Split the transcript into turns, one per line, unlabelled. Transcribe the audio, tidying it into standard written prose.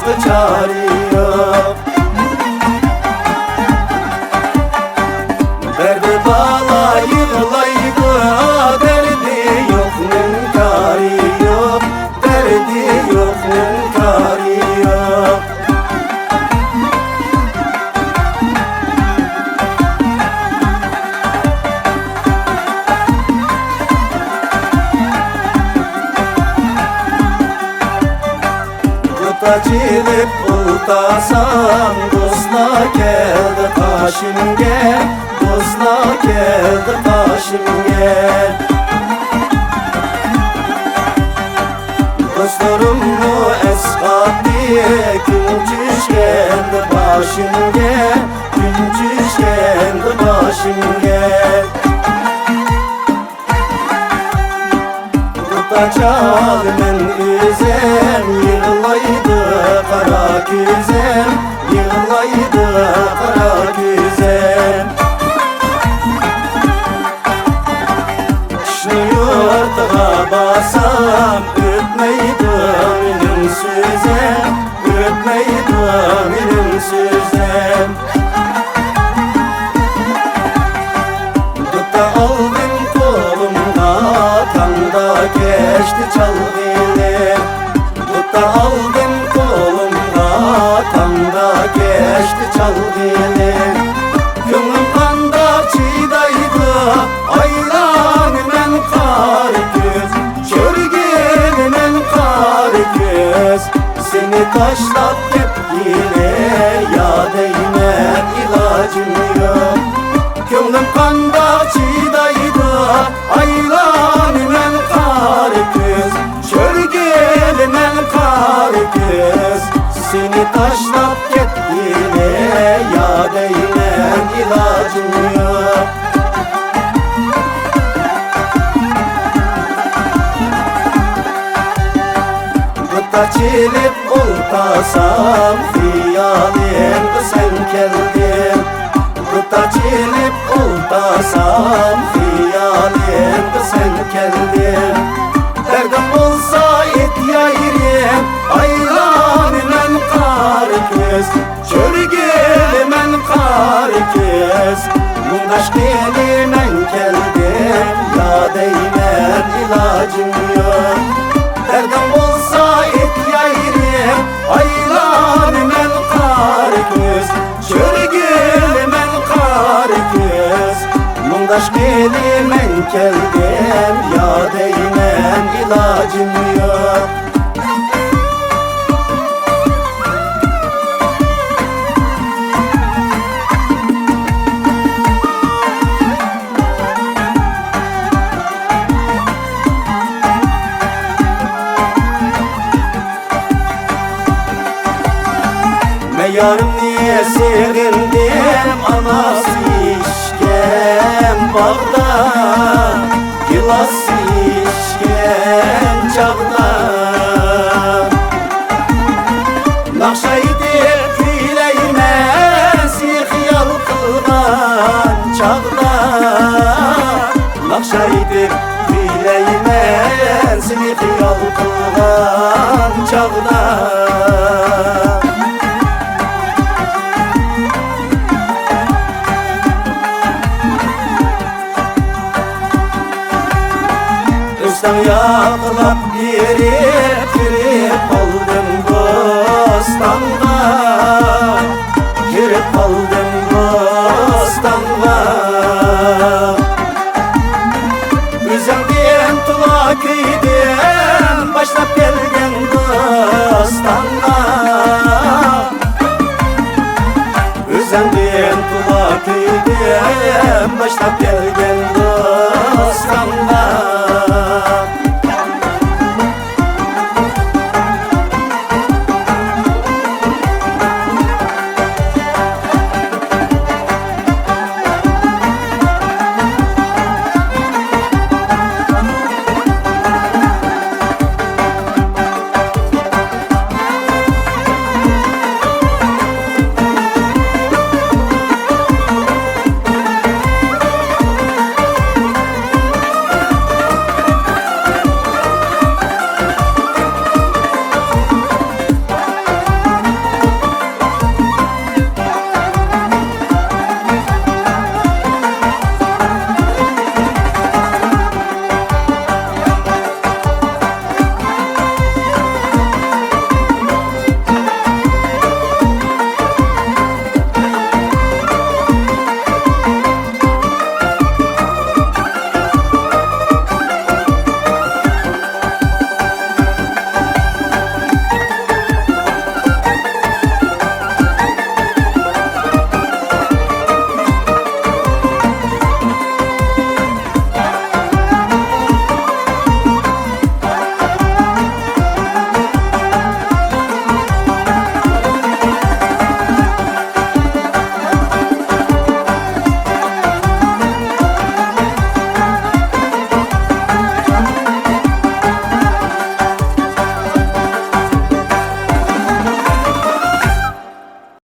başka çare yok. Derdi bağla yığılaydı, derdi yok mümkari yok, derdi yok mümkari yok. Cilip bultasam dostla geldi kaşım gel, dostla geldi kaşım gel. Dostlarımı eskat diye güncüş geldi başım gel, güncüş geldi başım gel. Tutacak men üzem yığılaydı kara güzem, yığılaydı kara güzem. Şu yurtga basam ötmeydi benim sözem, ötmeydi benim sözem. Tutta aldım kolumda tanda geçti çalgılar. Tutta aldım kolumda tanda geçti çalgılar. Gönlüm kandakçıdaydı aylan men kar göz, çörgün men kar göz. Seni taşlap gitgile ya değmen ilacım yok. Gönlüm kandakçıdaydı aylan men kar göz, çörgün men kar göz. Seni taşlap gitgile ya değmen ilacım yok. Gıtta çilip oltasam fiyalim sen geldin. Gıtta çilip oltasam fiyalim sen geldin. Derdim olsa et yayrim aylan men kar göz, çörgül men kar göz. Mundaş geli men geldim ya değmen ilacım yok. Derdim olsa et yayrim aylan men kar göz, çörgül men kar göz. Mundaş geli men geldim ya değmen ilacım yok. Yarım niye sevindim anası işken bağda, gilas işken çağda. Nakşaydı küyleymen xiyal kılgan çağda. Nakşaydı küyleymen xiyal kılgan çağda. Sen yakılap girip kaldım bostanla, girip kaldım bostanla. Üzüldüm tulak idim başlap gelgen bostanla. Üzüldüm tulak idim başlap gelgen